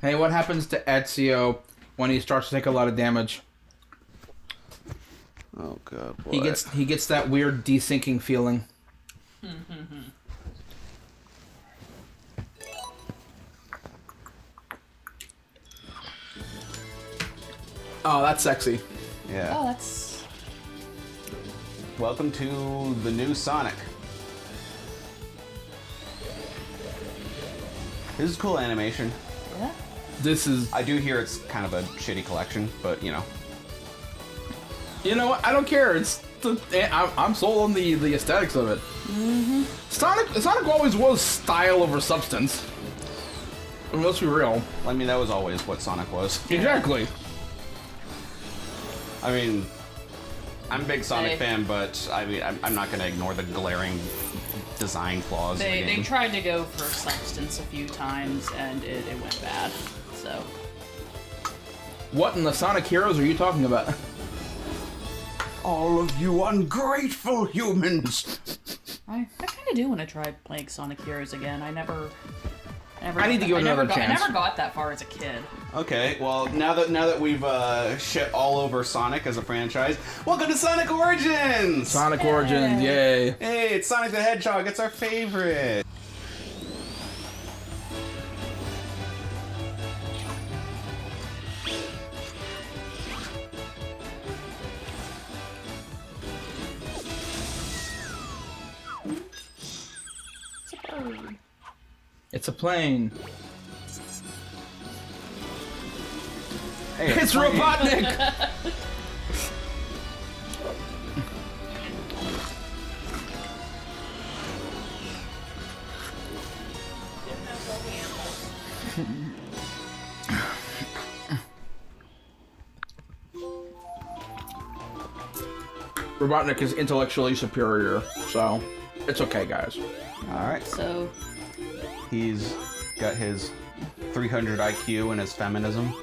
Hey, what happens to Ezio when he starts to take a lot of damage? Oh god, boy. He gets that weird desyncing feeling. Oh, that's sexy. Yeah. Oh, that's... Welcome to the new Sonic. This is cool animation. Yeah. This is... I do hear it's kind of a shitty collection, but you know. You know what? I don't care. It's I'm sold on the aesthetics of it. Mm-hmm. Sonic always was style over substance. I mean, let's be real. I mean, that was always what Sonic was. Exactly. I mean, I'm a big Sonic fan, but I mean, I'm not going to ignore the glaring design flaws. They tried to go for substance a few times, and it went bad. So. What in the Sonic Heroes are you talking about? All of you ungrateful humans. I kind of do want to try playing Sonic Heroes again. I need to give it another chance. I never got that far as a kid. Okay, well now that we've shit all over Sonic as a franchise, welcome to Sonic Origins. Sonic Origins, yay! Hey, it's Sonic the Hedgehog. It's our favorite. It's a plane. Hey, It's Robotnik! Robotnik is intellectually superior, so it's okay, guys. Alright. So. He's got his 300 IQ and his feminism.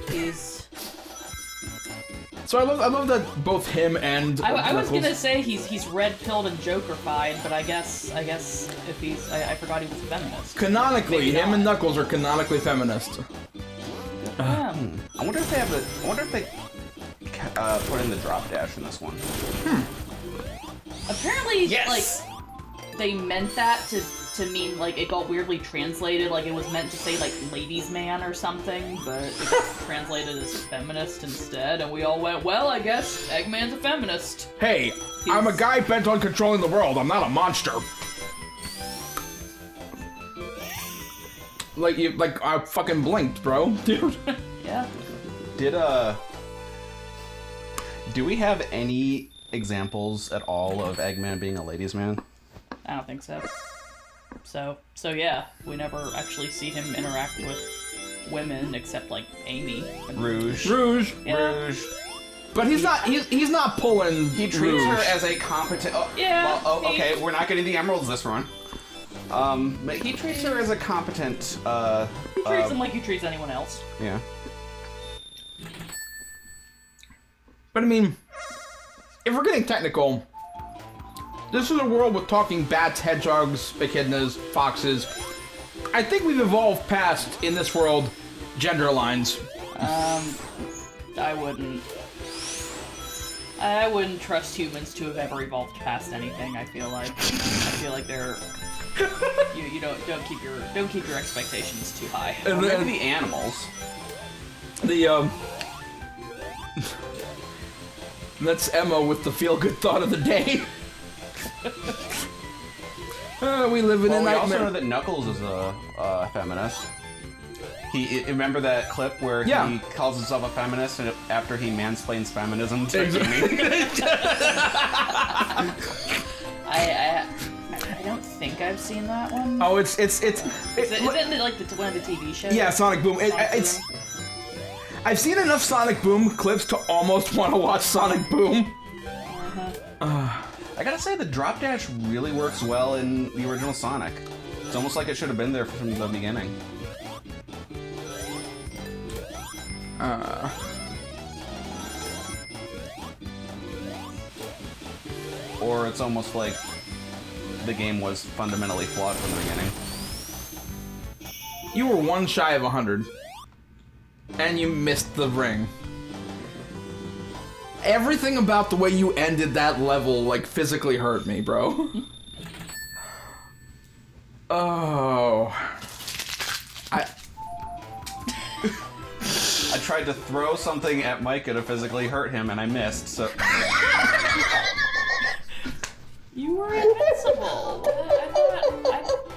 So I love that both him and I was gonna say he's red-pilled and Joker-fied, but I guess if he's I forgot he was a feminist. Canonically, Maybe him not. and Knuckles are canonically feminist. Yeah. I wonder if they put in the drop dash in this one. Apparently, Yes! like, they meant that to mean, like, it got weirdly translated, like it was meant to say, like, ladies' man or something, but it got translated as feminist instead, and we all went, well, I guess Eggman's a feminist. Hey, I'm a guy bent on controlling the world. I'm not a monster. Like I fucking blinked, bro. Dude. Yeah. Do we have any examples at all of Eggman being a ladies' man? I don't think so. So yeah, we never actually see him interact with women except like Amy and Rouge. Yeah. Rouge. But he's not pulling. He treats Rouge. her as a competent. Oh, Yeah, Well, okay, we're not getting the emeralds this run. But he treats her as a competent. He treats him like he treats anyone else. Yeah. But I mean, if we're getting technical, this is a world with talking bats, hedgehogs, echidnas, foxes. I think we've evolved past, in this world, gender lines. I wouldn't trust humans to have ever evolved past anything. I feel like they're you don't keep your expectations too high. Well, maybe the animals. That's Emma with the feel-good thought of the day. We live in a We nightmare. also know that Knuckles is a feminist. Remember that clip where he calls himself a feminist and after he mansplains feminism to Jimmy? I don't think I've seen that one. Oh, it's Is it like one of the TV shows? yeah, Sonic Boom. It's. I've seen enough Sonic Boom clips to almost want to watch Sonic Boom. I gotta say, the drop dash really works well in the original Sonic. It's almost like it should have been there from the beginning. Or it's almost like the game was fundamentally flawed from the beginning. You were one shy of 100. And you missed the ring. Everything about the way you ended that level, like, physically hurt me, bro. Oh. I tried to throw something at Micah to physically hurt him, and I missed, so... You were invincible.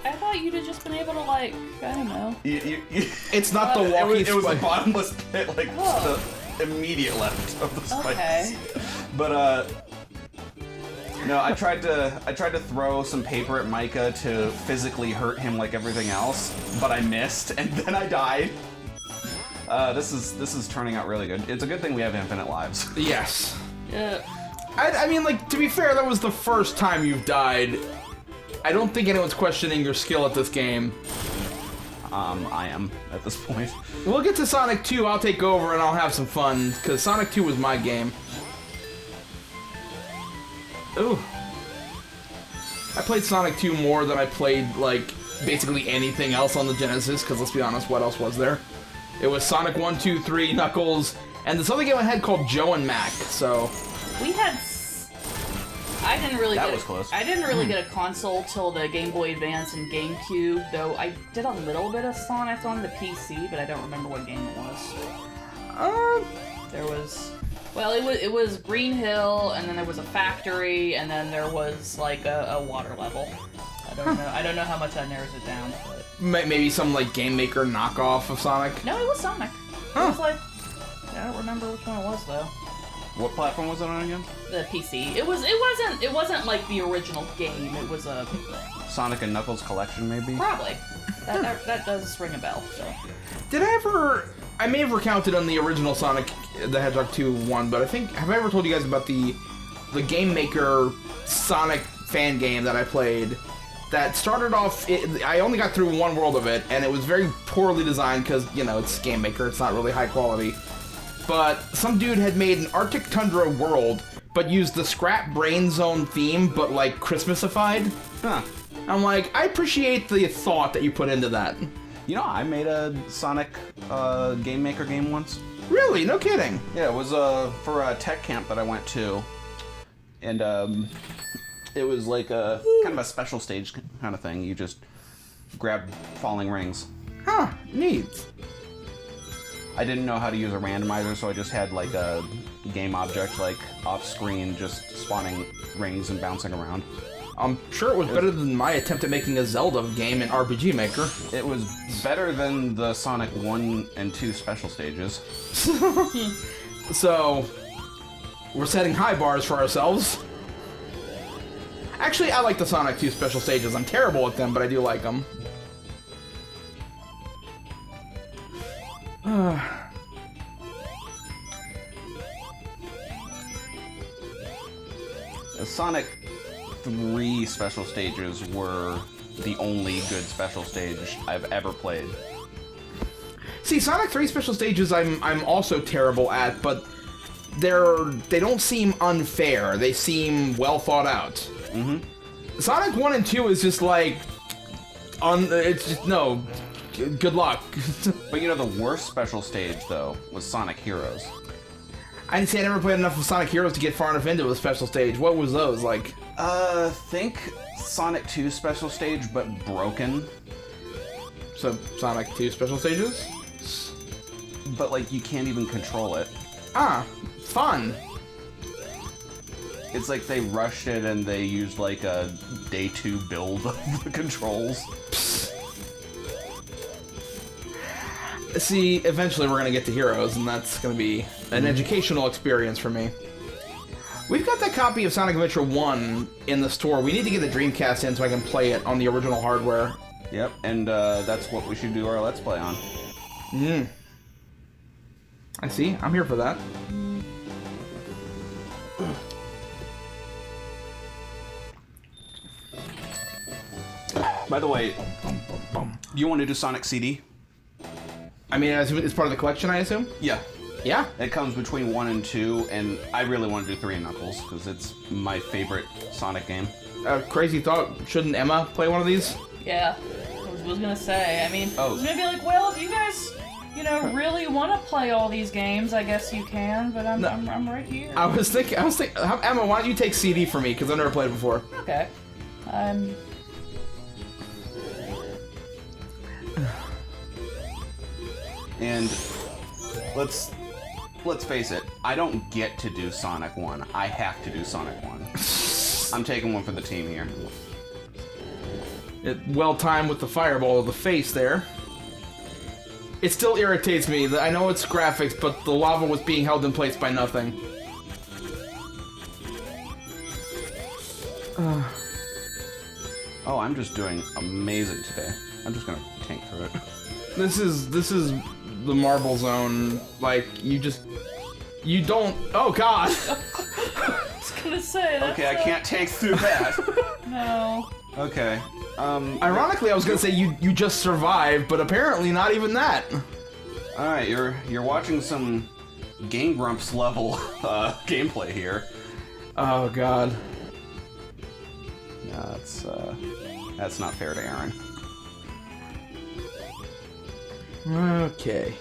I thought you'd have just been able to, like, I don't know. It's not the walkie it was a spike. bottomless pit, like, the immediate left of the spikes. Okay. But, no, I tried to throw some paper at Micah to physically hurt him like everything else, but I missed, and then I died. This is turning out really good. It's a good thing we have infinite lives. Yes. Yeah. I mean, like, to be fair, that was the first time you've died. I don't think anyone's questioning your skill at this game. I am, at this point. We'll get to Sonic 2, I'll take over and I'll have some fun, because Sonic 2 was my game. Ooh. I played Sonic 2 more than I played, like, basically anything else on the Genesis, because let's be honest, what else was there? It was Sonic 1, 2, 3, Knuckles, and this other game I had called Joe and Mac, so... We had... I didn't really That get was close. I didn't really get a console till the Game Boy Advance and GameCube, though I did a little bit of Sonic on the PC, but I don't remember what game it was. There was... Well, it was Green Hill, and then there was a factory, and then there was, like, a water level. I don't know how much that narrows it down, but... Maybe some, like, Game Maker knockoff of Sonic? No, it was Sonic. Huh. It was like... I don't remember which one it was, though. What platform was it on again? The PC. It wasn't like the original game. It was a... Sonic and Knuckles collection, maybe? Probably. That does ring a bell, so... Did I ever... I may have recounted on the original Sonic the Hedgehog 2 one, but I think... Have I ever told you guys about the Game Maker Sonic fan game that I played? That started off... I only got through one world of it, and it was very poorly designed because, you know, it's Game Maker. It's not really high quality. But some dude had made an Arctic Tundra world, but used the Scrap Brain Zone theme, but, like, Christmasified. Huh. I'm like, I appreciate the thought that you put into that. You know, I made a Sonic Game Maker game once. Really? No kidding. Yeah, it was for a tech camp that I went to. And it was like a kind of a special stage kind of thing. You just grab falling rings. Huh, neat. I didn't know how to use a randomizer, so I just had like a game object like off screen just spawning rings and bouncing around. I'm sure it was better than my attempt at making a Zelda game in RPG Maker. It was better than the Sonic 1 and 2 special stages. So, we're setting high bars for ourselves. Actually, I like the Sonic 2 special stages. I'm terrible at them, but I do like them. Sonic 3 special stages were the only good special stage I've ever played. See, Sonic 3 special stages I'm also terrible at, but they don't seem unfair. They seem well thought out. Mm-hmm. Sonic 1 and 2 is just like... it's just, no. Good luck. But you know, the worst special stage, though, was Sonic Heroes. I didn't say I never played enough of Sonic Heroes to get far enough into a special stage. What was those, like? Think Sonic 2 special stage, but broken. So, Sonic 2 special stages? But, like, you can't even control it. Ah, fun. It's like they rushed it and they used, like, a day 2 build of the controls. See, eventually we're gonna get to Heroes, and that's gonna be an educational experience for me. We've got that copy of Sonic Adventure 1 in the store. We need to get the Dreamcast in so I can play it on the original hardware. Yep, and that's what we should do our Let's Play on. I see. I'm here for that. By the way, you want to do Sonic CD? I mean, it's part of the collection, I assume? Yeah. Yeah? It comes between 1 and 2, and I really want to do 3 and Knuckles, because it's my favorite Sonic game. Crazy thought. Shouldn't Emma play one of these? Yeah, I was gonna say. I mean, I Oh. was gonna be like, well, if you guys you know, really want to play all these games, I guess you can, but I'm right here. I was thinking, Emma, why don't you take CD for me? Because I've never played it before. Okay. And let's face it, I don't get to do Sonic 1. I have to do Sonic 1. I'm taking one for the team here. Well timed with the fireball to the face there. It still irritates me that I know it's graphics, but the lava was being held in place by nothing. Oh, I'm just doing amazing today. I'm just gonna tank through it. This is the marble zone. Like, you don't. Oh God. I was gonna say that. Okay, I can't tank through that. No. Okay. Ironically, I was gonna say you just survived, but apparently not even that. All right, you're watching some Game Grumps level gameplay here. Oh God. Yeah, that's not fair to Aaron. Okay.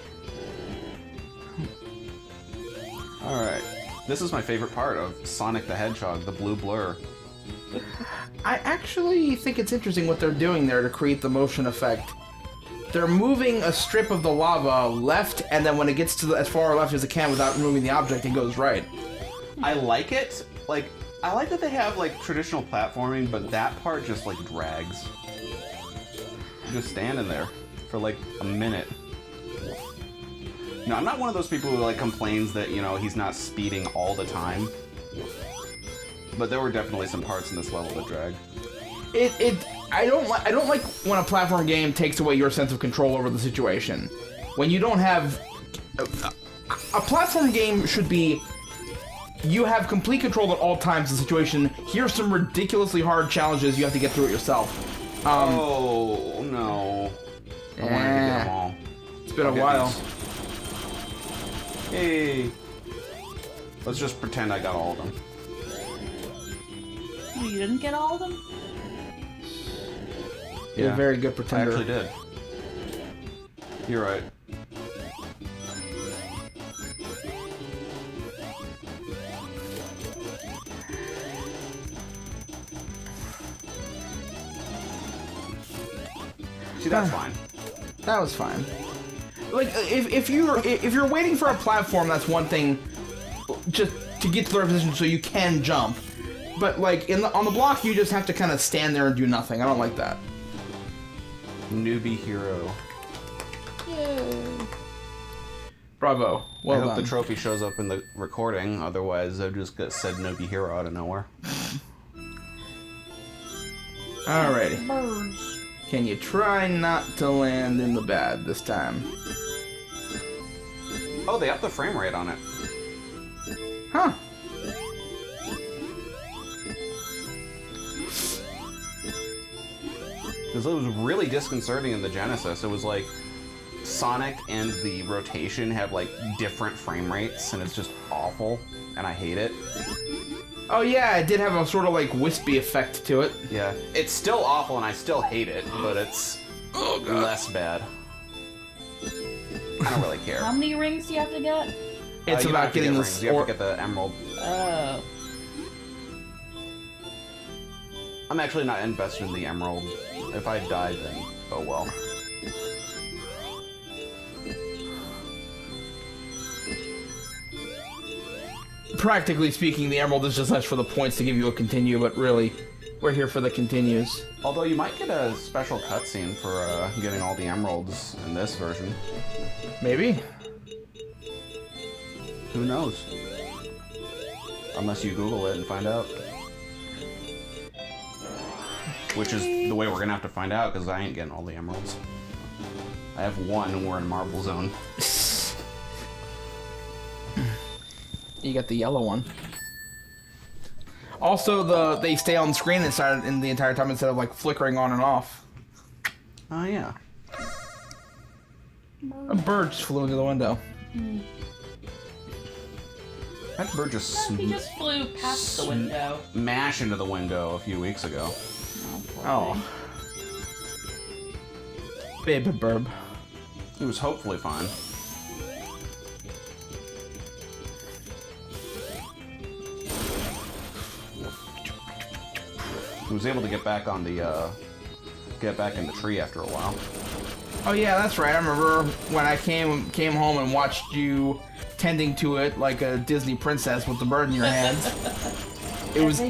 All right, this is my favorite part of Sonic the Hedgehog, the blue blur. I actually think it's interesting what they're doing there to create the motion effect. They're moving a strip of the lava left, and then when it gets to as far left as it can without removing the object, it goes right. I like it. Like, I like that they have like traditional platforming, but that part just like drags. You're just standing there for like a minute. No, I'm not one of those people who like complains that, you know, he's not speeding all the time. But there were definitely some parts in this level that drag. I don't like when a platform game takes away your sense of control over the situation. When you don't have a platform game should be you have complete control at all times of the situation. Here's some ridiculously hard challenges, you have to get through it yourself. Oh no. I wanted to get them all. It's been a while. Hey. Let's just pretend I got all of them. You didn't get all of them? You're a very good pretender. I actually did. You're right. See, that's fine. That was fine. Like, if you're waiting for a platform, that's one thing. Just to get to the right position so you can jump. But like on the block, you just have to kind of stand there and do nothing. I don't like that. Newbie hero. Yay! Bravo. Well I hope done. the trophy shows up in the recording. Otherwise, I've just said newbie hero out of nowhere. Alrighty. Birds. Can you try not to land in the bad this time? Oh, they upped the frame rate on it. Huh. Because it was really disconcerting in the Genesis. It was like Sonic and the rotation have like different frame rates, and it's just awful, and I hate it. Oh yeah, it did have a sort of like wispy effect to it. Yeah, it's still awful, and I still hate it, but it's less bad. I don't really care. How many rings do you have to get? It's You don't about have to getting get this. rings. You have to get the emerald. Oh. I'm actually not invested in the emerald. If I die, then oh well. Practically speaking, the emerald is just nice for the points to give you a continue, but really, we're here for the continues. Although you might get a special cutscene for getting all the emeralds in this version. Maybe. Who knows? Unless you Google it and find out. Which is the way we're gonna have to find out, because I ain't getting all the emeralds. I have one, and we're in Marble Zone. You got the yellow one. Also, they stay on screen in the entire time instead of like flickering on and off. Oh yeah. A bird just flew into the window. That bird just He just flew past the window. smashed into the window a few weeks ago. Oh, poor Oh. thing. Baby burb. He was hopefully fine. He was able to get back on the, get back in the tree after a while. Oh yeah, that's right. I remember when I came home and watched you tending to it like a Disney princess with the bird in your hands. It was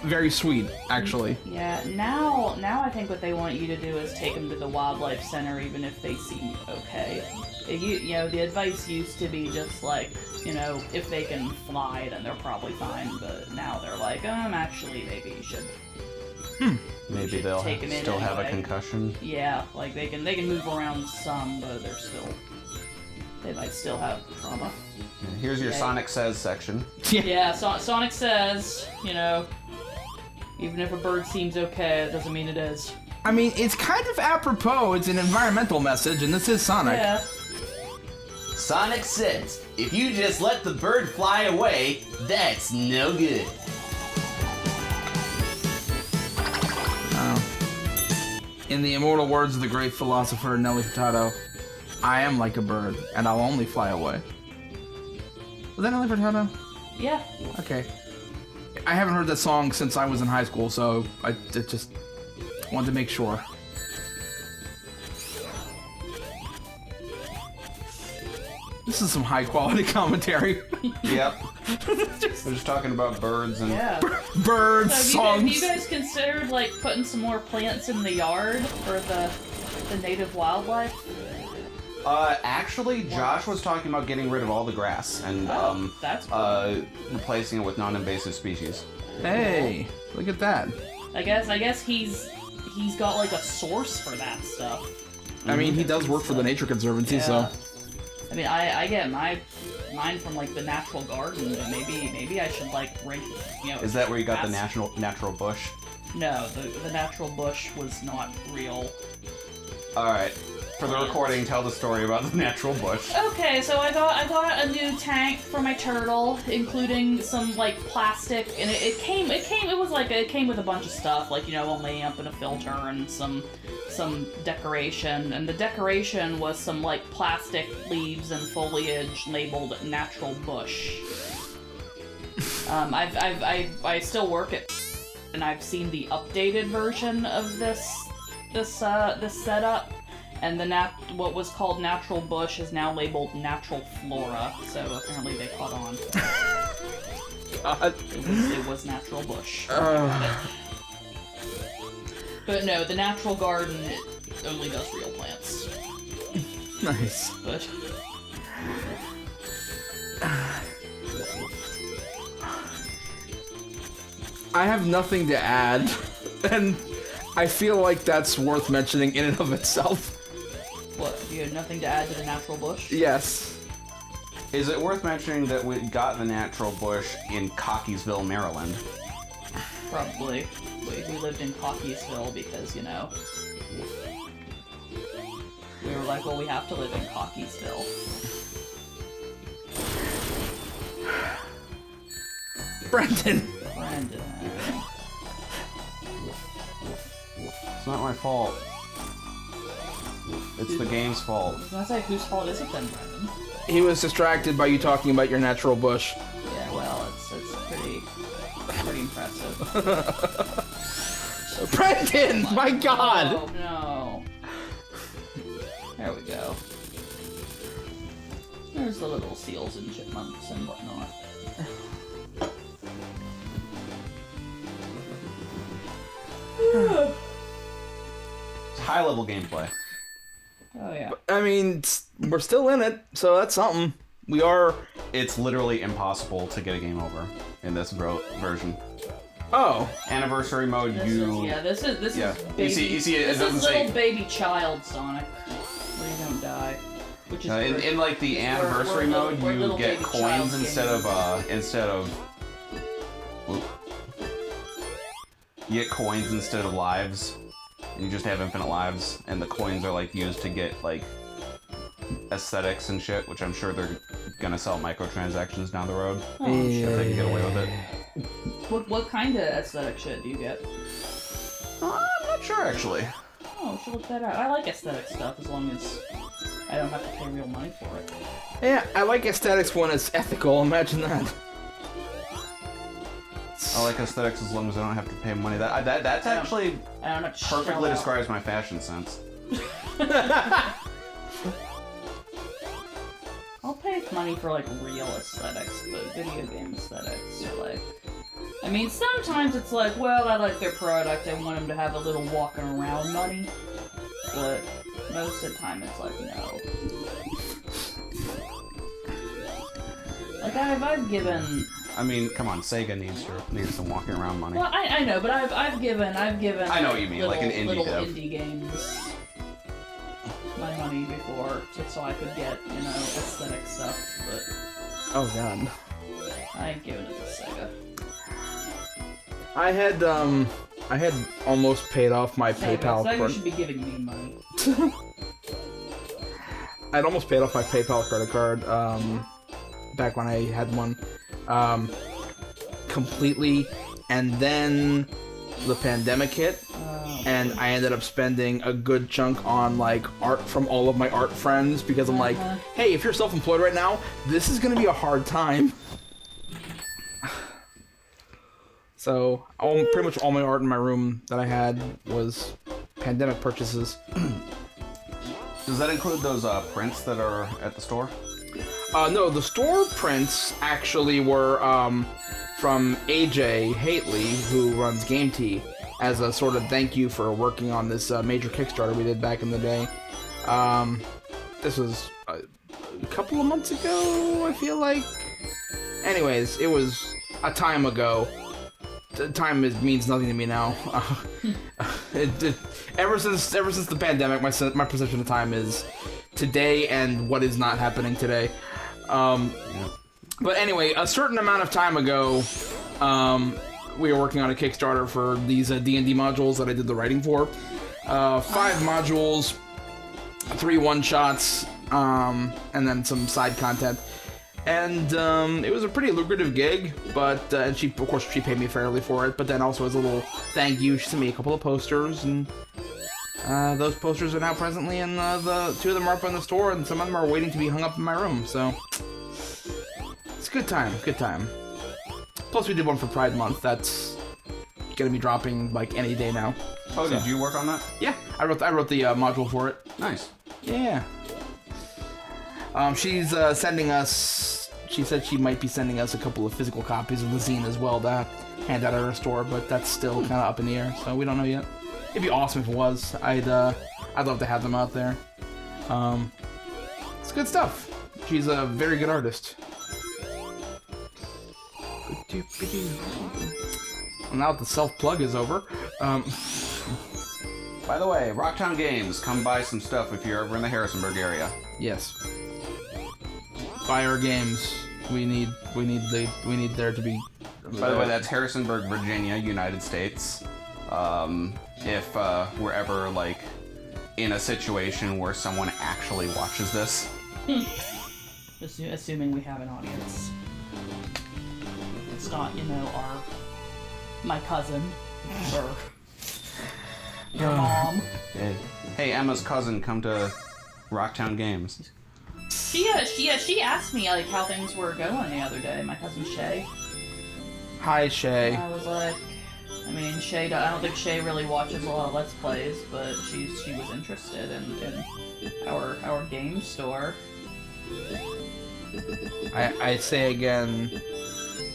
very sweet, actually. Yeah, now I think what they want you to do is take them to the wildlife center, even if they seem okay. You know, the advice used to be just like, you know, if they can fly, then they're probably fine. But now they're like, actually, maybe you should. Maybe they'll take 'em in still have a anyway. concussion. Yeah, like they can move around some, but they might still have trauma. Here's your Yeah. Sonic Says section. Yeah, Sonic says, you know, even if a bird seems okay, it doesn't mean it is. I mean, it's kind of apropos. It's an environmental message, and this is Sonic. Yeah. Sonic says, if you just let the bird fly away, that's no good. In the immortal words of the great philosopher Nelly Furtado, I am like a bird, and I'll only fly away. Was that Nelly Furtado? Yeah. Okay. I haven't heard that song since I was in high school, so I just wanted to make sure. This is some high quality commentary. Yep. We're just talking about birds and... Yeah. Birds, So have songs. you guys considered like putting some more plants in the yard for the native wildlife? Actually, Josh was talking about getting rid of all the grass and, That's cool. replacing it with non-invasive species. Hey, look at that. I guess he's got like a source for that stuff. I mean, he does work for the Nature Conservancy, Yeah. so... I mean, I get mine from like the natural garden, but maybe I should like rank, you know. Is that where you got the grass- natural bush? No, the natural bush was not real. Alright. For the recording, tell the story about the natural bush. Okay, so I got a new tank for my turtle, including some like plastic, and it came with a bunch of stuff, like, you know, a lamp and a filter and some decoration, and the decoration was some like plastic leaves and foliage labeled natural bush. I still work at, and I've seen the updated version of this setup. And what was called natural bush is now labeled natural flora, so apparently they caught on. God. It was natural bush. But no, the natural garden only does real plants. Nice. But I have nothing to add, and I feel like that's worth mentioning in and of itself. what? You had nothing to add to the natural bush? Yes. Is it worth mentioning that we got the natural bush in Cockeysville, Maryland? Probably. We lived in Cockeysville because, you know, we were like, well, we have to live in Cockeysville. Brendan. Brandon. It's not my fault. It's the game's fault. I was gonna say, whose fault is it then, Brandon? He was distracted by you talking about your natural bush. Yeah, well, it's pretty impressive. Brendan! My God! Oh, no. There we go. There's the little seals and chipmunks and whatnot. It's high-level gameplay. Oh, yeah. I mean, we're still in it, so that's something. We are... It's literally impossible to get a game over in this version. Oh. Anniversary mode, This is baby. You see, it this doesn't is say... little baby child Sonic, where you don't die. Which is in like the anniversary mode, we're you little get baby coins child instead of whoop. You get coins instead of lives. And you just have infinite lives, and the coins are like used to get like aesthetics and shit, which I'm sure they're gonna sell microtransactions down the road if they can get away with it. What kind of aesthetic shit do you get? I'm not sure actually. Oh, we should look that out. I like aesthetic stuff as long as I don't have to pay real money for it. Yeah, I like aesthetics when it's ethical. Imagine that. I like aesthetics as long as I don't have to pay money. That's actually I don't have to shell perfectly out. describes my fashion sense. I'll pay money for like real aesthetics, but video game aesthetics are like. I mean, sometimes it's like, well, I like their product, I want them to have a little walking around money, but most of the time it's like, no. Like, I've given... I mean, come on, Sega needs some walking around money. Well, I know, but I've given... I know what you mean, like an indie little dev. indie games my money before, just so I could get, you know, aesthetic stuff, but Oh god. I ain't giving it to Sega. I had almost paid off my PayPal Sega credit. should be giving me money. I'd almost paid off my PayPal credit card back when I had one completely, and then the pandemic hit, and I ended up spending a good chunk on like art from all of my art friends because I'm like, hey, if you're self-employed right now, this is gonna be a hard time. So pretty much all my art in my room that I had was pandemic purchases. Does that include those prints that are at the store? No, the store prints actually were from AJ Haitley, who runs Game Tea, as a sort of thank you for working on this major Kickstarter we did back in the day. This was a couple of months ago, I feel like. Anyways, it was a time ago. Time means nothing to me now. Ever since the pandemic, my perception of time is today and what is not happening today. But anyway, a certain amount of time ago, we were working on a Kickstarter for these D&D modules that I did the writing for. 5 modules, 3 one-shots, and then some side content. And it was a pretty lucrative gig, but and she paid me fairly for it. But then also as a little thank you, she sent me a couple of posters, and those posters are now presently in the 2 of them are up in the store, and some of them are waiting to be hung up in my room. So it's a good time, good time. Plus we did one for Pride Month. That's gonna be dropping like any day now. Oh, so. Did you work on that? Yeah, I wrote the module for it. Nice. Yeah. She's sending us. She said she might be sending us a couple of physical copies of the zine as well to hand out at her store, but that's still kind of up in the air, so we don't know yet. It'd be awesome if it was. I'd love to have them out there. It's good stuff. She's a very good artist. Well, now that the self-plug is over, by the way, Rocktown Games, come buy some stuff if you're ever in the Harrisonburg area. yes. Buy our games. We need there to be. By the way, that's Harrisonburg, Virginia, United States. If we're ever like in a situation where someone actually watches this, Assuming we have an audience. It's not, you know, my cousin or your mom. Hey, Emma's cousin, come to Rocktown Games. She asked me like how things were going the other day. My cousin Shay. Hi, Shay. I was like, I mean, Shay. I don't think Shay really watches a lot of Let's Plays, but she was interested in our game store. I say again,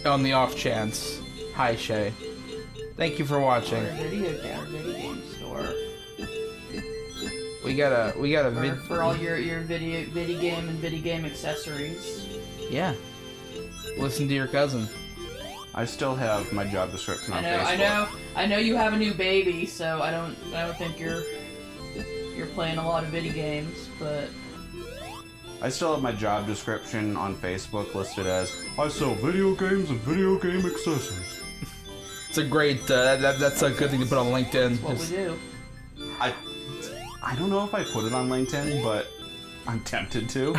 on the off chance, hi, Shay. Thank you for watching. Our video game store. We got a For all your video game and video game accessories. Yeah. Listen to your cousin. I still have my job description on Facebook. I know you have a new baby, so I don't think you're playing a lot of video games, but I still have my job description on Facebook listed as I sell video games and video game accessories. It's a great. That's a good thing to put on LinkedIn. that's what we do. I don't know if I put it on LinkedIn, but I'm tempted to.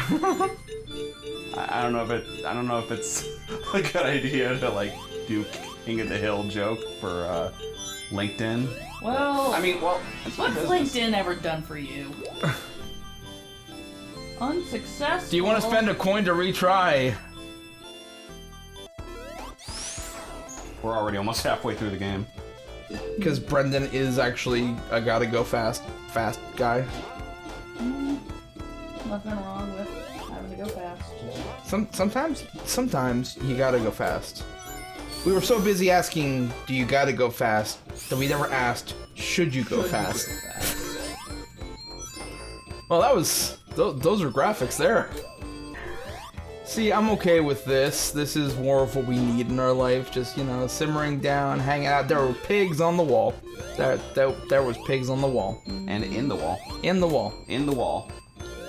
I don't know if it's a good idea to like do King of the Hill joke for LinkedIn. Well, I mean, well, what's LinkedIn ever done for you? Unsuccessful. Do you want to spend a coin to retry? We're already almost halfway through the game. Because Brendan is actually a gotta go fast guy. Nothing wrong with having to go fast. Sometimes you gotta go fast. We were so busy asking, do you gotta go fast, that we never asked, should you go fast? Well, that was, those are graphics there. See, I'm okay with this. This is more of what we need in our life. Just, you know, simmering down, hanging out. There were pigs on the wall. There was pigs on the wall. And in the wall. In the wall. In the wall.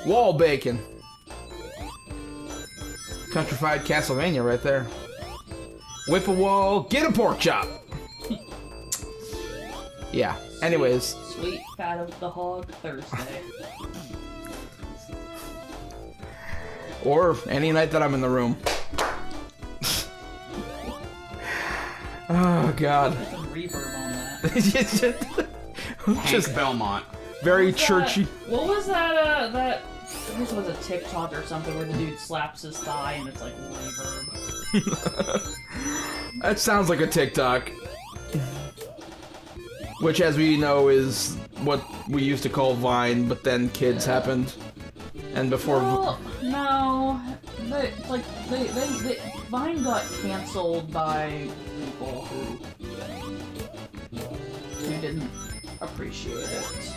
Wall bacon. Countrified Castlevania right there. Whip a wall, get a pork chop. Yeah. Anyways. Sweet fat of the hog Thursday. Or any night that I'm in the room. Oh, God. Put some reverb on that. Just Belmont. very churchy. What was that, I guess it was a TikTok or something where the dude slaps his thigh and it's like reverb. That sounds like a TikTok. Which, as we know, is what we used to call Vine, but then kids happened. And before... Well, no. Vine got canceled by people who didn't appreciate it.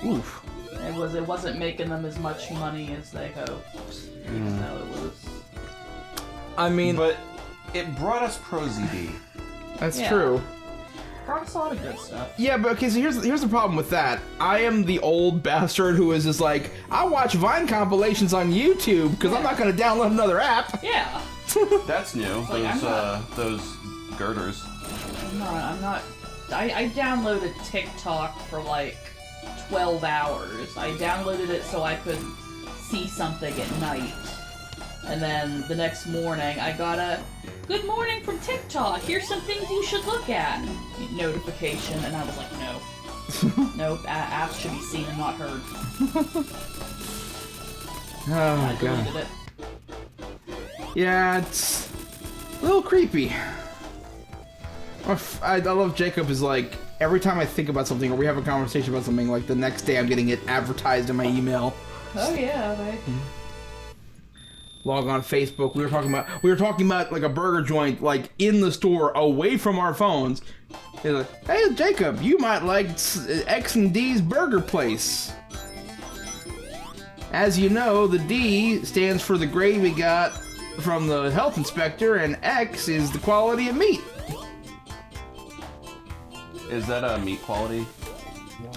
Oof. It wasn't making them as much money as they hoped, even though it was. I mean... But it brought us ProZD. That's Yeah. true. Brought us a lot of good stuff. Yeah, but okay, so here's the problem with that. I am the old bastard who is just like, I watch Vine compilations on YouTube because I'm not going to download another app. Yeah. That's new. Like, Those girders. I'm not. I downloaded TikTok for like 12 hours. I downloaded it so I could see something at night. And then the next morning, I got a good morning from TikTok. Here's some things you should look at. Notification, and I was like, no. Nope, apps should be seen and not heard. Oh, I God. deleted it. Yeah, it's a little creepy. I love Jacob is like, every time I think about something or we have a conversation about something, like the next day I'm getting it advertised in my email. Oh yeah, they. Log on Facebook. We were talking about like a burger joint, like in the store, away from our phones. He's like, "Hey Jacob, you might like X and D's burger place." As you know, the D stands for the grade we got from the health inspector, and X is the quality of meat. Is that a meat quality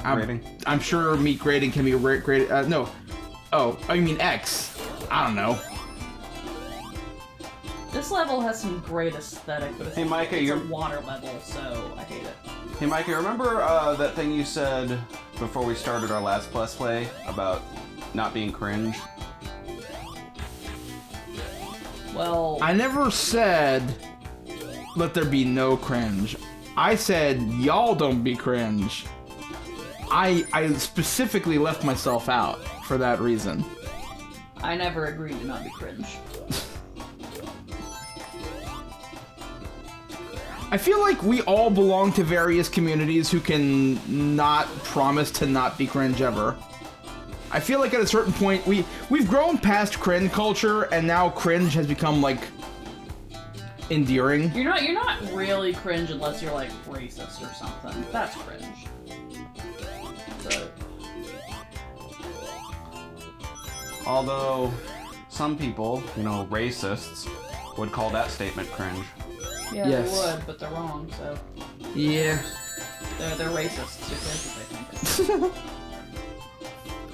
rating? I'm sure meat grading can be graded. No. Oh, you mean X? I don't know. This level has some great aesthetic, but it's, Hey, Micah, it's a you're- water level, so I hate it. Hey, Micah, remember that thing you said before we started our last Let's Play about not being cringe? Well, I never said let there be no cringe. I said y'all don't be cringe. I specifically left myself out for that reason. I never agreed to not be cringe. I feel like we all belong to various communities who can not promise to not be cringe ever. I feel like at a certain point we've grown past cringe culture and now cringe has become like endearing. You're not really cringe unless you're like racist or something. That's cringe. But Although, some people, racists, would call that statement cringe. yeah, Yes. they would, but they're wrong. So Yeah. they're racists. Who cares what they think?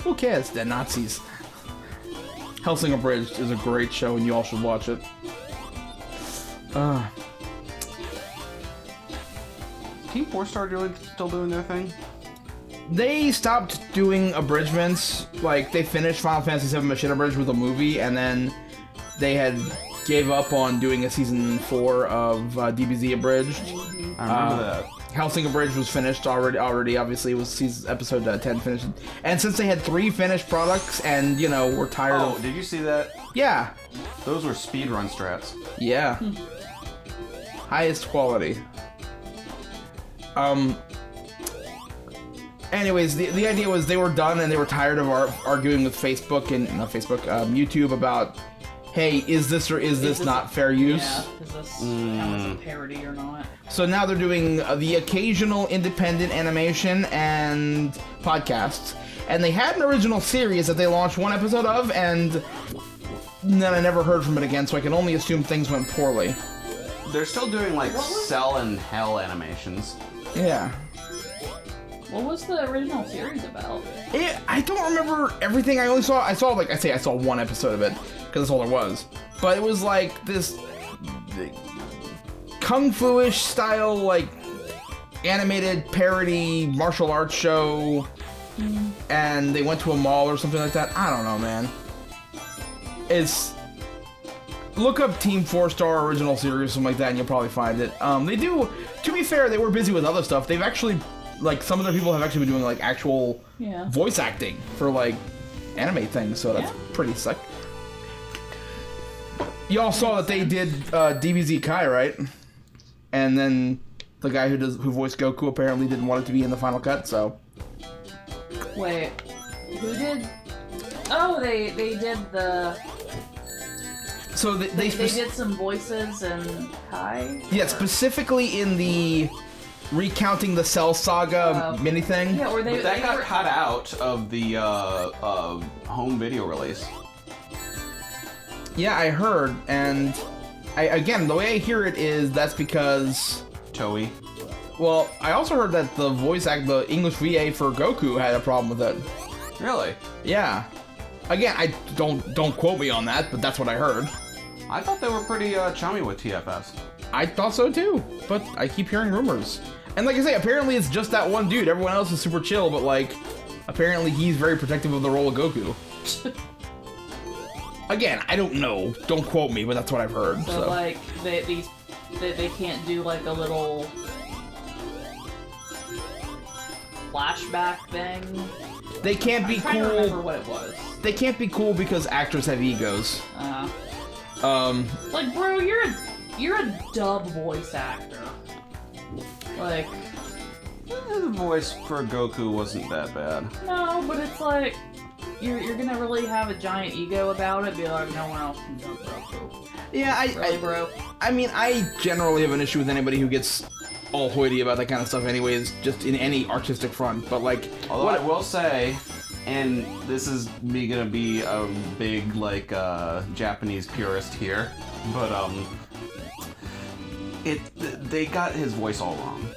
Who cares? They're Nazis. Hellsing Abridged is a great show and you all should watch it. TeamFourStar still doing their thing? They stopped doing abridgments. Like, they finished Final Fantasy VII Machine Abridged with a movie, and then they had gave up on doing a season 4 of DBZ Abridged. I remember that. Hellsinger Bridge was finished already. Obviously, it was episode 10 finished. And since they had 3 finished products, and you know, we're tired Oh, of. did you see that? Yeah. Those were speedrun strats. Yeah. Highest quality. Anyways, the idea was they were done and they were tired of arguing with YouTube about, hey, is this or is this not fair use? Yeah, is this count as a parody or not? So now they're doing the occasional independent animation and podcasts. And they had an original series that they launched 1 episode of, and then I never heard from it again, so I can only assume things went poorly. They're still doing like Cell and Hell animations. Yeah. What was the original series about? I don't remember everything. I saw 1 episode of it, because that's all there was. But it was like this kung fu-ish style, like, animated parody martial arts show, and they went to a mall or something like that. I don't know, man. Look up TeamFourStar original series, something like that, and you'll probably find it. They do, to be fair, they were busy with other stuff. They've actually, like, some of their people have actually been doing, like, actual voice acting for, like, anime things, so that's pretty sick. Y'all saw that they did DBZ Kai, right? And then the guy who voiced Goku apparently didn't want it to be in the final cut, so... Wait, who did? Oh, they did the. So they did some voices and Kai. Yeah, specifically in the recounting the Cell Saga mini thing. Yeah, or But that got cut out of the home video release. Yeah, I heard, and again, the way I hear it is that's because Toei. Well, I also heard that the English VA for Goku had a problem with it. Really? Yeah. Again, I don't quote me on that, but that's what I heard. I thought they were pretty chummy with TFS. I thought so too, but I keep hearing rumors. And like I say, apparently it's just that one dude. Everyone else is super chill, but like, apparently he's very protective of the role of Goku. Again, I don't know. Don't quote me, but that's what I've heard. So. Like, they can't do like a little flashback thing. They can't be I'm trying to remember cool. what it was. They can't be cool because actors have egos. Like, bro, you're a dub voice actor. Like, The voice for Goku wasn't that bad. no, but it's like you're gonna really have a giant ego about it. Be like, no one else can dub Goku. Yeah, Really, bro? I mean, I generally have an issue with anybody who gets all hoity about that kind of stuff anyways, just in any artistic front, but like... Although I will say, and this is me gonna be a big, like, Japanese purist here, but, they got his voice all wrong.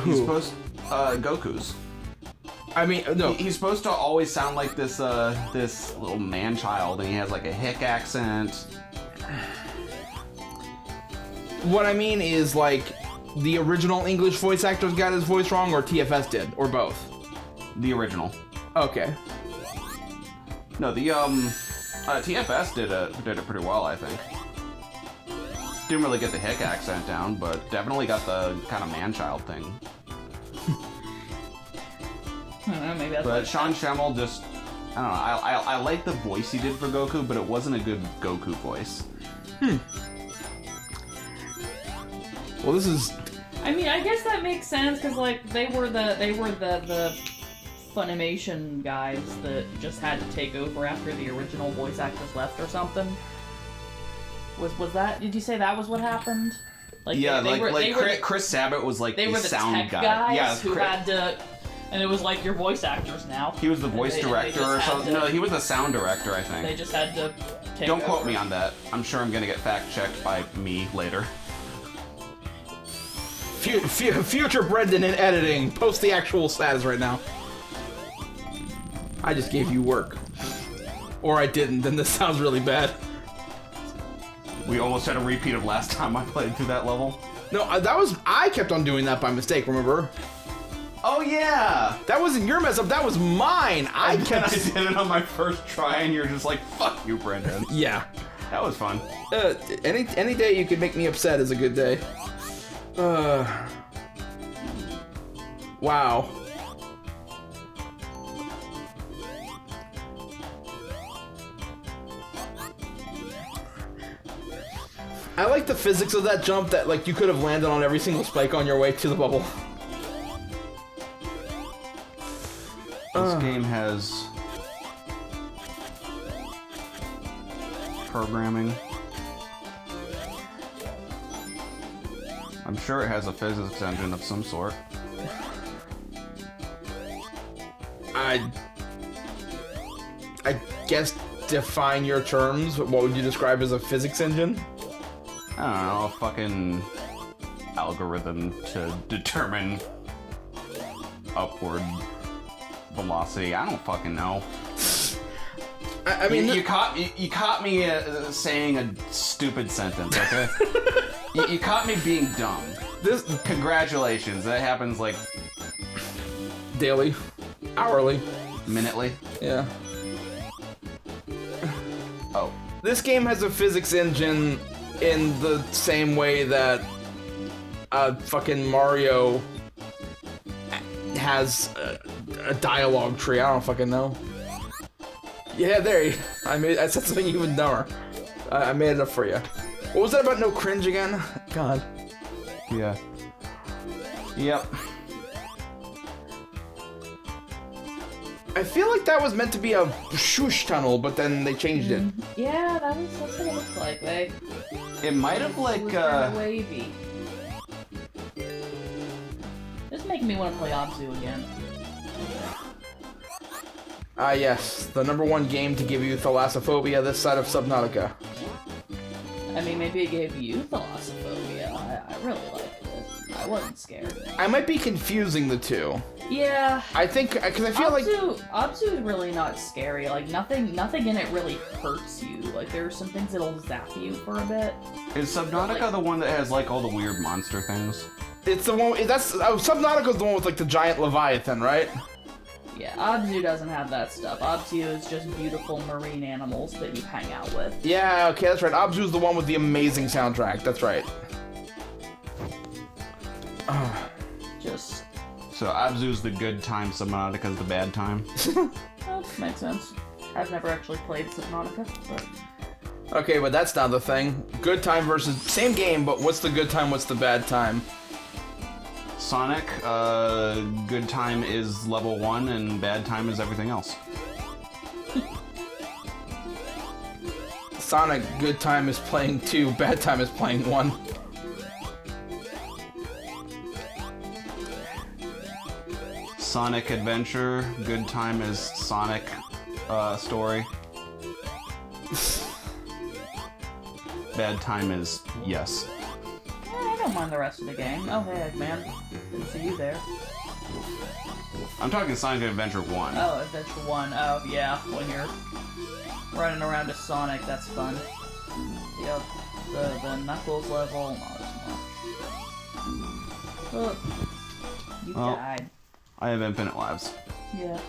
He's supposed... Goku's. I mean, no. He's supposed to always sound like this, this little man-child, and he has, like, a hick accent. What I mean is, like, the original English voice actors got his voice wrong, or TFS did, or both? The original. Okay. No, the, TFS did it pretty well, I think. Didn't really get the hick accent down, but definitely got the kind of man-child thing. I don't know, maybe that's But Sean Schemmel just, I don't know, I like the voice he did for Goku, but it wasn't a good Goku voice. Well, this is... I mean, I guess that makes sense because like they were the Funimation guys that just had to take over after the original voice actors left or something. Was that? Did you say that was what happened? Like Yeah, they were Chris Sabat was like they the were the sound tech guy. guys Yeah, who had to, and it was like your voice actors now. he was the voice director or something. No, he was the sound director, I think. They just had to take Don't over. quote me on that. I'm sure I'm gonna get fact checked by me later. Future Brendan in editing. Post the actual status right now. I just gave you work. Or I didn't, then this sounds really bad. We almost had a repeat of last time I played through that level. No, I kept on doing that by mistake, remember? Oh yeah! That wasn't your mess up, that was mine! I And kept... I did it on my first try and you're just like, fuck you, Brendan. Yeah. That was fun. Any day you can make me upset is a good day. Wow. I like the physics of that jump, that like you could have landed on every single spike on your way to the bubble. This game has programming. I'm sure it has a physics engine of some sort. I guess define your terms. What would you describe as a physics engine? I don't know, a fucking algorithm to determine upward velocity. I don't fucking know. I mean, you caught me saying a stupid sentence. Okay, you caught me being dumb. Congratulations. That happens like daily, hourly, minutely. Yeah. Oh, this game has a physics engine in the same way that fucking Mario has a dialogue tree. I don't fucking know. Yeah, there you. I said something even dumber. I made it up for you. What was that about no cringe again? God. yeah. Yep. I feel like that was meant to be a swoosh tunnel, but then they changed it. Yeah, that's what it looked like. It might have like It was kinda wavy. This making me want to play Abzu again. Ah, yes, the #1 game to give you thalassophobia this side of Subnautica. I mean, maybe it gave you thalassophobia. I really liked it. I wasn't scared. I might be confusing the two. Yeah. I think, because I feel like... Abzu is really not scary. Like, nothing in it really hurts you. Like, there are some things that'll zap you for a bit. Is Subnautica the one that has like all the weird monster things? It's the one, Subnautica's the one with like the giant Leviathan, right? Yeah, Abzu doesn't have that stuff. Abzu is just beautiful marine animals that you hang out with. Yeah, okay, that's right. Abzu's the one with the amazing soundtrack, that's right. Just... So Abzu's the good time, Subnautica's the bad time. That makes sense. I've never actually played Subnautica, but... Okay, but that's not the thing. Good time versus... Same game, but what's the good time, what's the bad time? Sonic, good time is level 1 and bad time is everything else. Sonic, good time is playing 2, bad time is playing 1. Sonic Adventure, good time is Sonic, story. Bad time is yes. I don't mind the rest of the game. Oh, hey, Eggman. Didn't see you there. I'm talking Sonic Adventure 1. Oh, Adventure 1. Oh, yeah. When you're running around as Sonic, that's fun. Yep. The Knuckles level, not as much. Look. You died. I have infinite lives. Yeah.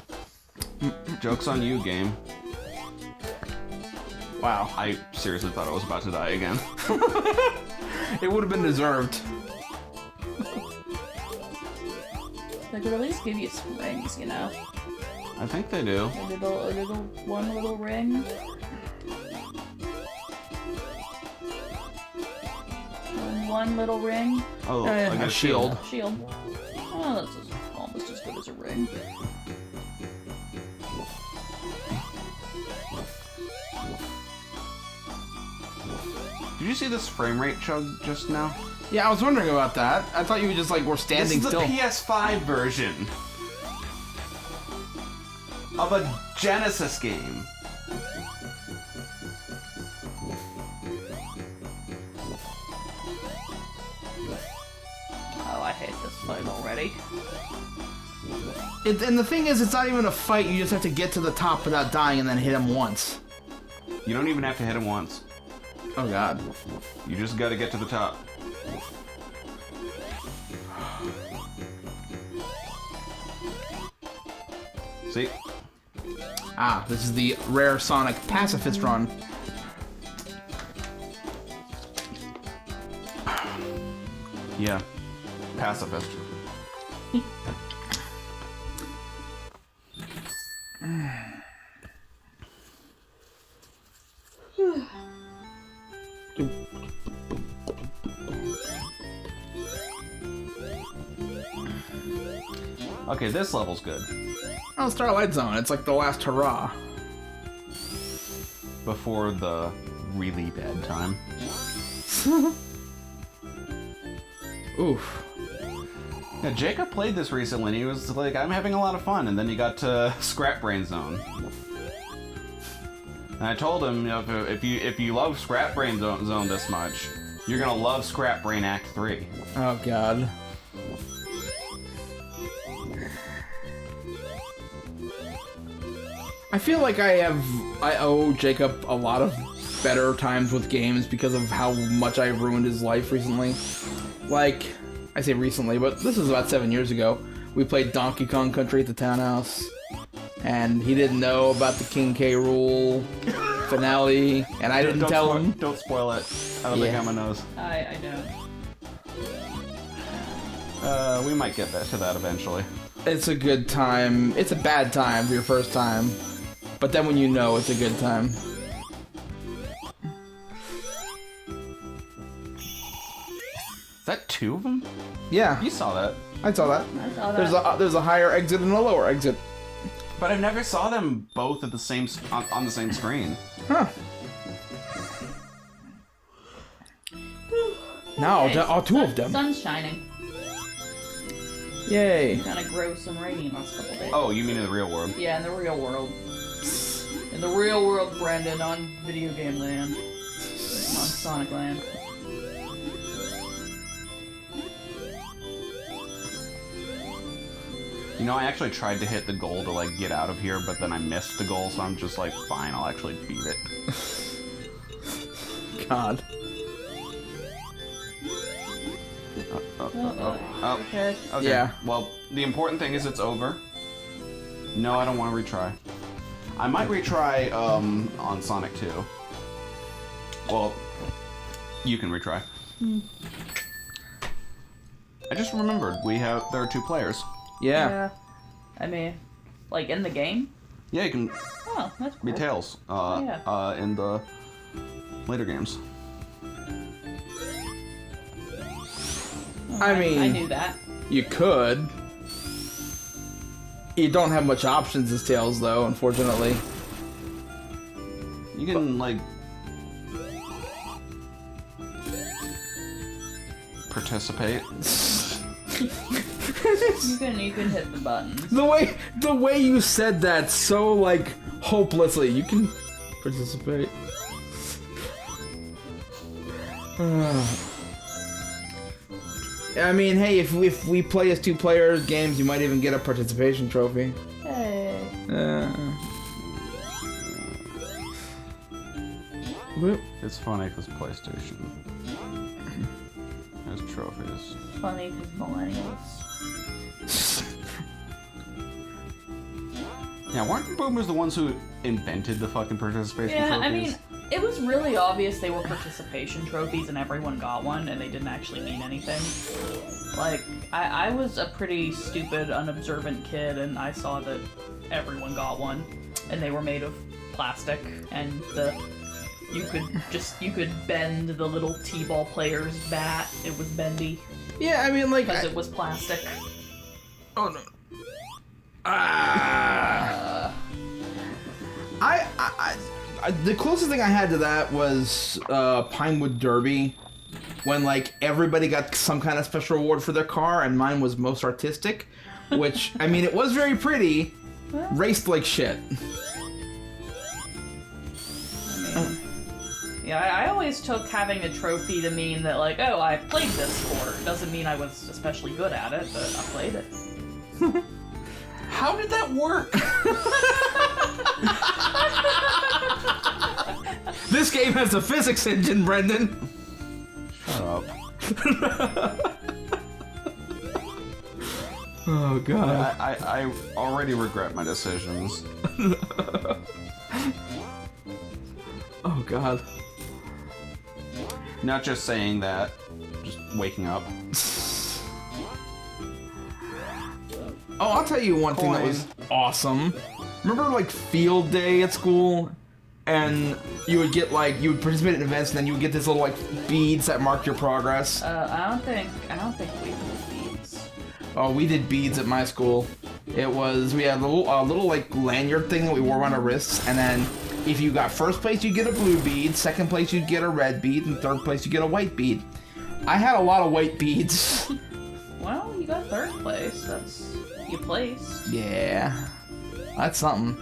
Joke's on you, game. Wow. I seriously thought I was about to die again. It would have been deserved. They could at least give you some rings, you know? I think they do. One little ring. One little ring. Oh, I like a shield. Shield. Oh, that's almost as good as a ring. Did you see this frame rate chug just now? Yeah, I was wondering about that. I thought you just like were standing still. This is the PS5 version of a Genesis game. Oh, I hate this fight already. And the thing is, it's not even a fight. You just have to get to the top without dying and then hit him once. You don't even have to hit him once. Oh god. You just gotta get to the top. See? Ah, this is the rare Sonic pacifist run. Yeah. Pacifist. Okay, this level's good. Oh, Starlight Zone. It's like the last hurrah. Before the really bad time. Oof. Yeah, Jacob played this recently and he was like, I'm having a lot of fun, and then he got to Scrap Brain Zone. And I told him, you know, if you love Scrap Brain Zone this much, you're gonna love Scrap Brain Act 3. Oh, God. I feel like I owe Jacob a lot of better times with games because of how much I ruined his life recently. Like, I say recently, but this was about 7 years ago. We played Donkey Kong Country at the townhouse, and he didn't know about the King K. Rool finale, and I didn't tell him. Don't spoil it. I don't think Emma knows. I don't. We might get to that eventually. It's a good time. It's a bad time for your first time, but then when you know, it's a good time. Is that 2 of them? Yeah, You saw that. I saw that. I saw that. There's a higher exit and a lower exit. But I never saw them both at the same on the same screen. Huh. Now, Hey, all two of them. Sun's shining. Yay. Kind of gross and rainy last couple days. Oh, you mean in the real world? Yeah, in the real world. In the real world, Brendan, on video game land. On Sonic Land. You know, I actually tried to hit the goal to, like, get out of here, but then I missed the goal, so I'm just like, fine, I'll actually beat it. God. Oh, Okay. okay. Yeah. Well, the important thing is it's over. No, I don't want to retry. I might retry, on Sonic 2. Well, you can retry. I just remembered, there are 2 players. Yeah. I mean, like in the game? Yeah, you can Oh, that's cool. be Tails, Yeah. in the later games. Oh, I mean- I knew that. You could. You don't have much options as Tails, though, unfortunately. You can, like, participate. You can hit the buttons. The way you said that so, like, hopelessly. You can participate. I mean, hey, if we play as 2 players games, you might even get a participation trophy. Hey. Whoop. It's funny because PlayStation. There's trophies. Funny because millennials. Yeah, weren't boomers the ones who invented the fucking participation Yeah, trophies? I mean, it was really obvious they were participation trophies and everyone got one and they didn't actually mean anything. Like, I was a pretty stupid, unobservant kid and I saw that everyone got one and they were made of plastic and you could bend the little t-ball player's bat. It was bendy Yeah, I mean, like... because it was plastic. Oh, no. I the closest thing I had to that was Pinewood Derby, when like everybody got some kind of special award for their car, and mine was most artistic, which I mean it was very pretty, raced like shit. Yeah, I always took having a trophy to mean that, like, oh, I played this sport. Doesn't mean I was especially good at it, but I played it. How did that work? This game has a physics engine, Brendan. Shut up. Oh god. I already regret my decisions. Oh god. Not just saying that, just waking up. Oh, I'll tell you one thing that was awesome. Remember, like, field day at school? And you would get, like, you would participate in events, and then you would get this little, like, beads that mark your progress. I don't think we did beads. Oh, we did beads at my school. It was, we had a little like, lanyard thing that we wore on our wrists, and then if you got first place, you'd get a blue bead, second place, you'd get a red bead, and third place, you get a white bead. I had a lot of white beads. Well, you got third place. That's... you placed. Yeah. That's something.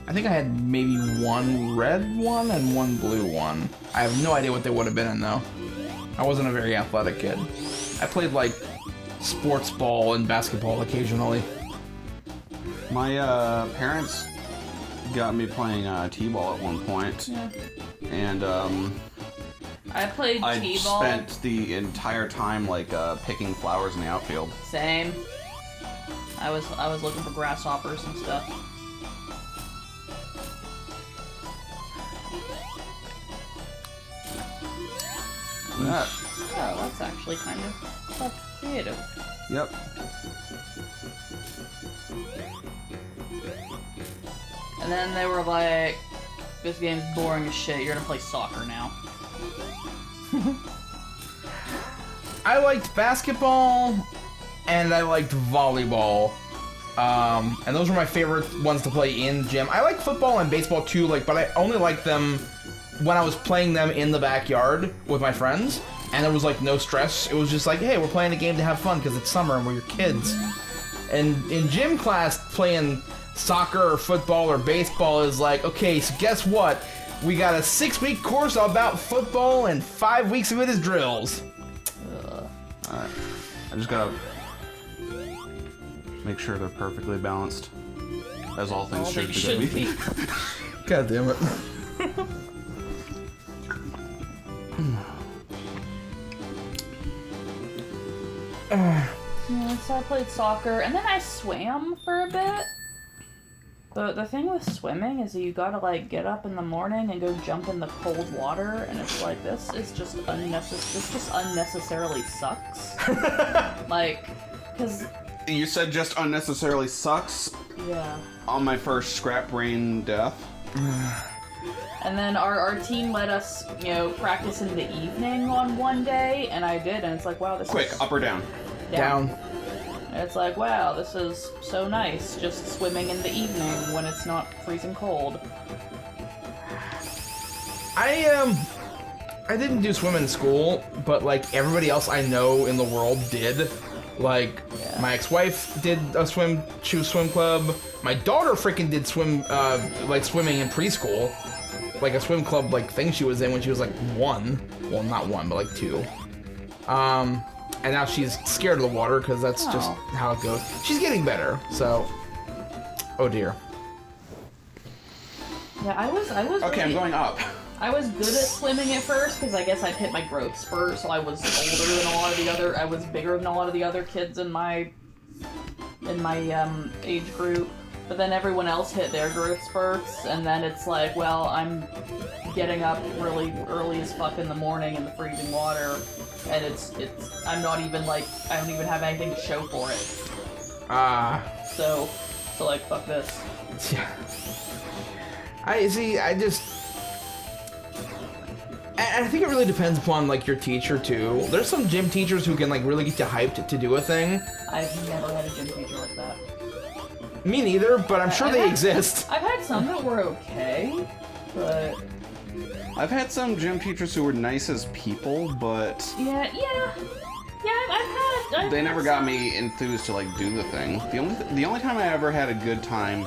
I think I had maybe one red one and one blue one. I have no idea what they would have been in, though. I wasn't a very athletic kid. I played, like, sports ball and basketball occasionally. My parents got me playing t-ball at one point. Yeah. And I played I t-ball. spent the entire time like picking flowers in the outfield. Same. I was looking for grasshoppers and stuff. Yeah. Oh, that's actually kind of creative. Yep. And then they were like, this game's boring as shit, you're gonna play soccer now. I liked basketball, and I liked volleyball. And those were my favorite ones to play in gym. I like football and baseball too, like, but I only liked them when I was playing them in the backyard with my friends, and there was like no stress. It was just like, hey, we're playing a game to have fun because it's summer and we're your kids. And in gym class, playing soccer or football or baseball is like, okay, so guess what? We got a 6-week course about football and 5 weeks of it is drills. Alright. I just gotta make sure they're perfectly balanced, as all things All they should be. God damn it. Yeah, so I played soccer, and then I swam for a bit. The thing with swimming is that you gotta, like, get up in the morning and go jump in the cold water, and it's like, this just unnecessarily sucks. Like, cause... You said just unnecessarily sucks Yeah. on my first scrap brain death. And then our team let us, you know, practice in the evening on one day, and I did, and it's like, wow, this Quick, is... up or down? Down. And it's like, wow, this is so nice, just swimming in the evening when it's not freezing cold. I didn't do swim in school, but like everybody else I know in the world did. Like, Yeah. my ex-wife did a swim club. My daughter freaking did like swimming in preschool. Like a swim club like thing she was in when she was like 1. Well, not 1, but like 2. And now she's scared of the water because that's just Oh. how it goes. She's getting better, so. Oh dear. Yeah, I was Okay, I'm really- going up. I was good at swimming at first because I guess I'd hit my growth spurt, so I was older than a lot of the other. I was bigger than a lot of the other kids in my age group. But then everyone else hit their growth spurts, and then it's like, well, I'm getting up really early as fuck in the morning in the freezing water, and I'm not even like, I don't even have anything to show for it. So like, fuck this. Yeah. I think it really depends upon like your teacher too. There's some gym teachers who can like really get you hyped to do a thing. I've never had a gym teacher like that. Me neither, but I'm sure they exist. I've had some that were okay, but I've had some gym teachers who were nice as people, but yeah. I've they never had got some. me enthused to like do the thing. The only time I ever had a good time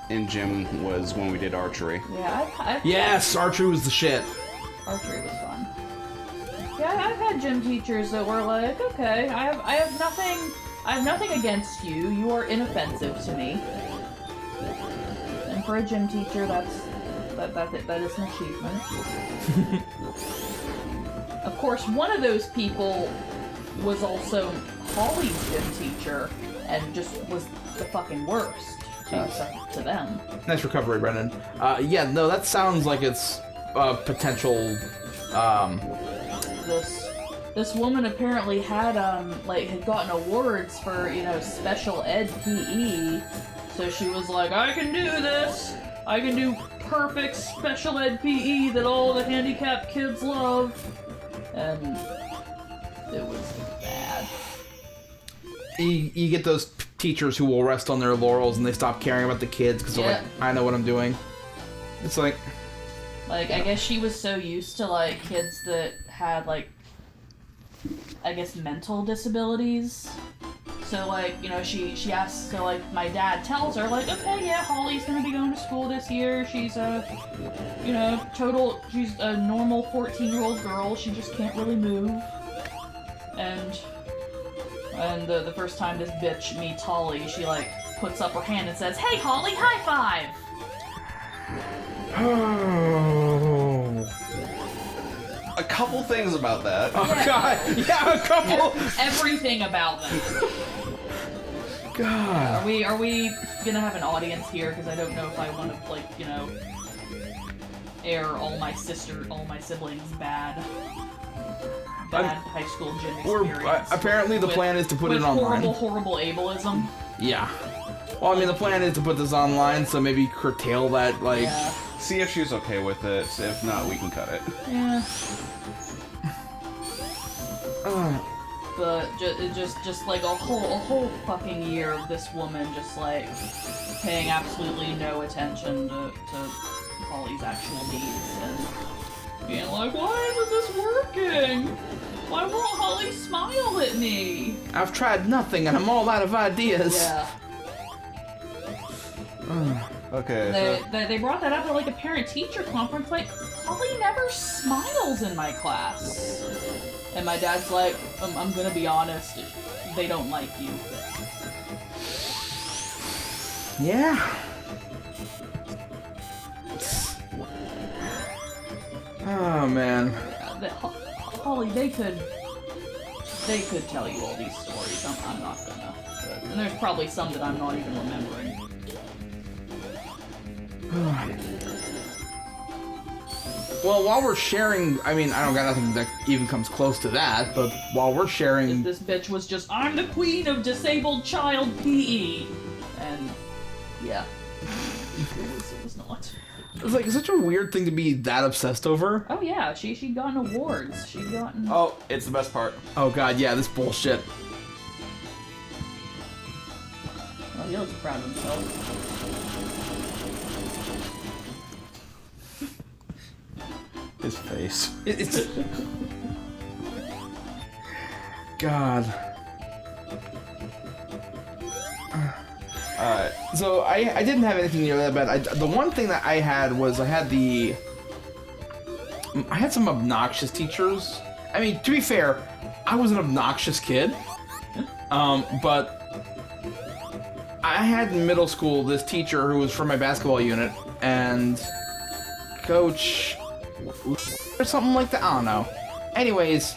in gym was when we did archery. Yeah, I've Yes, archery was the shit. archery was fun. Yeah, I've had gym teachers that were like, okay, I have nothing against you. You are inoffensive to me. And for a gym teacher, that is an achievement. Of course, one of those people was also Holly's gym teacher, and just was the fucking worst to them. Nice recovery, Brennan. Yeah, no, that sounds like it's a potential this woman apparently had had gotten awards for, you know, special ed PE. So she was like, I can do this. I can do perfect special ed PE that all the handicapped kids love. And it was bad. You get those teachers who will rest on their laurels and they stop caring about the kids because they're like, I know what I'm doing. It's like, I guess she was so used to, like, kids that had, like, I guess mental disabilities. So, like, you know, she asks, so, like, my dad tells her, like, okay, yeah, Holly's gonna be going to school this year. She's you know, she's a normal 14-year-old girl. She just can't really move. And the first time this bitch meets Holly, she, like, puts up her hand and says, hey, Holly, high five! oh. A couple things about that. Oh, God. Yeah, a couple. Everything about them. God. Are we gonna have an audience here? Because I don't know if I want to, like, you know, air all my siblings bad high school gym experience. Apparently the plan is to put it online. Horrible ableism. Yeah. Well, I mean, the plan is to put this online, so maybe curtail that, like... Yeah. See if she's okay with it. If not, we can cut it. Yeah. But just like a whole fucking year of this woman just, like, paying absolutely no attention to Holly's actual needs and being like, why isn't this working? Why won't Holly smile at me? I've tried nothing and I'm all out of ideas. Yeah. Okay. They brought that up at, like, a parent-teacher conference, like, Holly never smiles in my class. And my dad's like, I'm gonna be honest, they don't like you. Yeah. Oh, man. Holly, they could tell you all these stories. I'm not gonna. And there's probably some that I'm not even remembering. Well, while we're sharing, I mean, I don't got nothing that even comes close to that, but while we're sharing... This bitch was just, I'm the queen of disabled child PE. And, yeah. It was not. It's like such a weird thing to be that obsessed over. Oh yeah, she'd gotten awards. She'd gotten... Oh, it's the best part. Oh god, yeah, this bullshit. Oh, he looks proud of himself. His face. It's... God. Alright. So I didn't have anything near that bad. The one thing that I had was I had some obnoxious teachers. I mean, to be fair, I was an obnoxious kid. But I had in middle school this teacher who was from my basketball unit, and coach or something like that. I don't know. Anyways,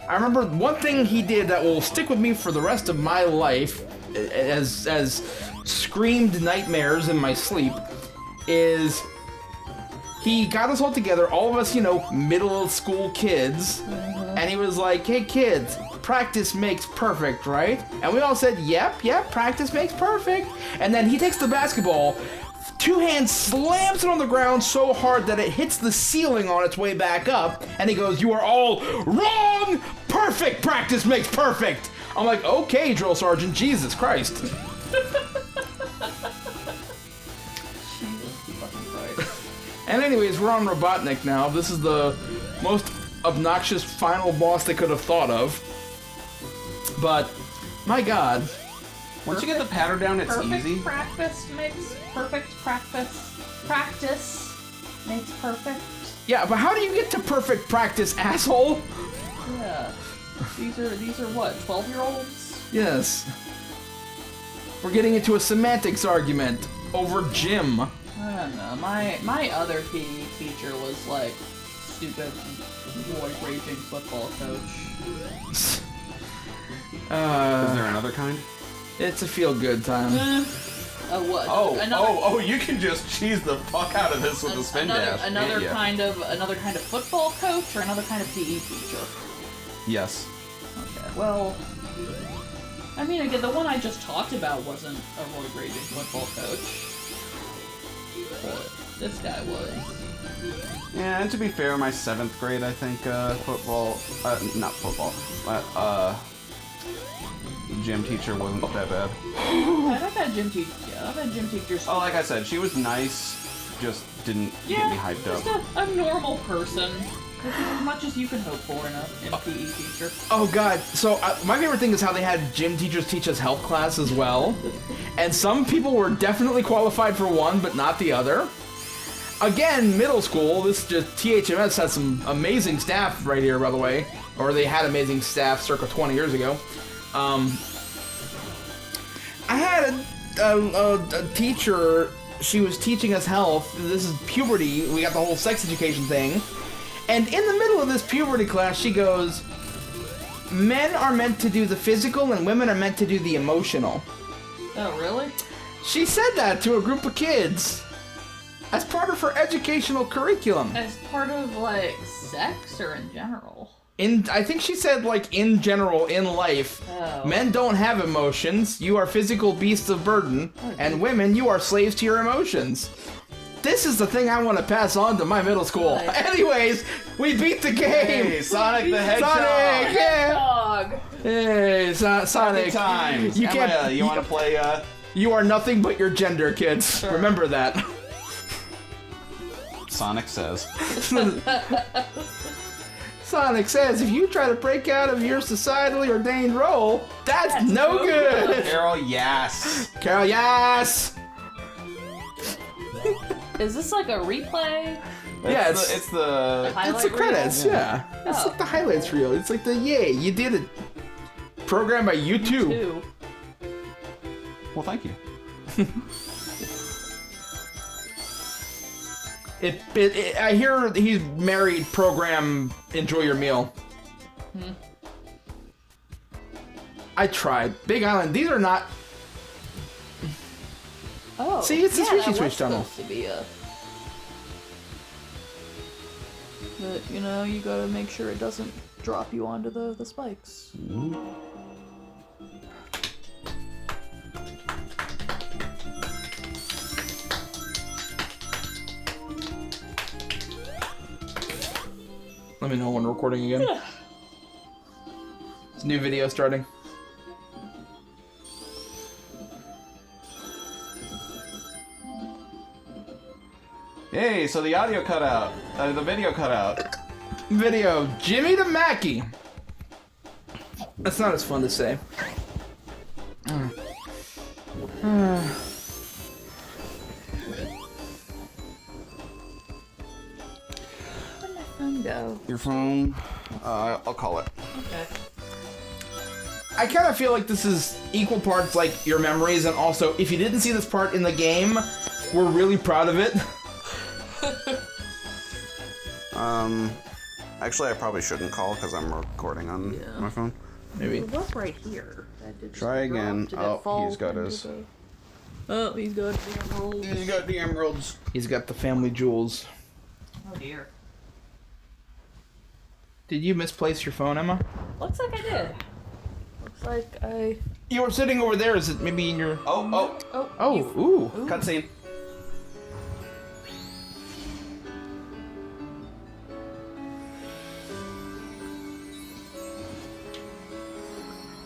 I remember one thing he did that will stick with me for the rest of my life, as screamed nightmares in my sleep, is he got us all together, all of us, you know, middle school kids, and he was like, hey kids, practice makes perfect, right? And we all said, yep, practice makes perfect. And then he takes the basketball, two hands slams it on the ground so hard that it hits the ceiling on its way back up, and he goes, you are all wrong! Perfect! Practice makes perfect! I'm like, okay, drill sergeant, Jesus Christ. And anyways, we're on Robotnik now. This is the most obnoxious final boss they could have thought of. But, my god. Once you get the pattern down, it's Perfect easy. practice makes perfect practice. Practice makes perfect. Yeah, but how do you get to perfect practice, asshole? Yeah. These are what, 12-year-olds? Yes. We're getting into a semantics argument over gym. I don't know. My other PE teacher was like stupid boy raging football coach. Is there another kind? It's a feel-good time. What? Oh, you can just cheese the fuck out of this with the spin dash. Another kind of football coach or another kind of PE teacher? Yes. Okay, well, I mean, again, the one I just talked about wasn't a roid raging football coach. But this guy was. Yeah, and to be fair, my 7th grade, I think, gym teacher wasn't that bad. I've had gym teachers. Yeah, I've had gym teachers. Oh, like I said, she was nice, just didn't get me hyped up. Just a normal person. As much as you can hope for in a PE teacher. Oh god, so my favorite thing is how they had gym teachers teach us health class as well. And some people were definitely qualified for one, but not the other. Again, middle school, this just THMS has some amazing staff right here, by the way. Or they had amazing staff circa 20 years ago. I had a teacher, she was teaching us health. This is puberty, we got the whole sex education thing. And in the middle of this puberty class, she goes, men are meant to do the physical and women are meant to do the emotional. Oh, really? She said that to a group of kids as part of her educational curriculum. As part of, like, sex or in general? I think she said, like, in general, in life, men don't have emotions. You are physical beasts of burden. And women, you are slaves to your emotions. This is the thing I want to pass on to my middle school. Right. Anyways, we beat the game. Hey, Sonic the Hedgehog. Sonic, yeah. Dog. Hey, Sonic. Time. You Emma, can't. you want to play? You are nothing but your gender, kids. Sure. Remember that. Sonic says. Sonic says, if you try to break out of your societally ordained role, that's no good. Carol, yes. Carol, yes. Is this like a replay? Yeah, it's the It's the credits, reel? yeah. It's Oh. like the highlights reel. It's like the, yay, you did it. Programmed by you too. Two. Well, thank you. I hear he's married, program, enjoy your meal. I tried. Big Island, these are not... Oh. See, it's the yeah, Swishy that was Swish tunnel. supposed to be a... But, you know, you gotta make sure it doesn't drop you onto the spikes. Let me know when we're recording again. It's a new video starting. Hey, so the audio cut out. The video cut out. Video, Jimmy to Mackie. That's not as fun to say. Where'd my phone go? Your phone. I'll call it. Okay. I kind of feel like this is equal parts like your memories, and also if you didn't see this part in the game, we're really proud of it. Actually, I probably shouldn't call because I'm recording on my phone. Maybe. It was right here. That did Try drop. again. Did it Oh, fall he's got into his. the- Oh, he's got the emerald. He's got the emeralds. He's got the family jewels. Oh dear. Did you misplace your phone, Emma? Looks like I did. Looks like I... You were sitting over there. Is it maybe in your... Oh. Oh, ooh. Cutscene.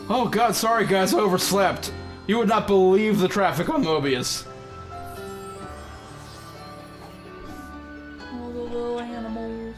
Oh god, sorry guys, I overslept. You would not believe the traffic on Mobius. All the little animals.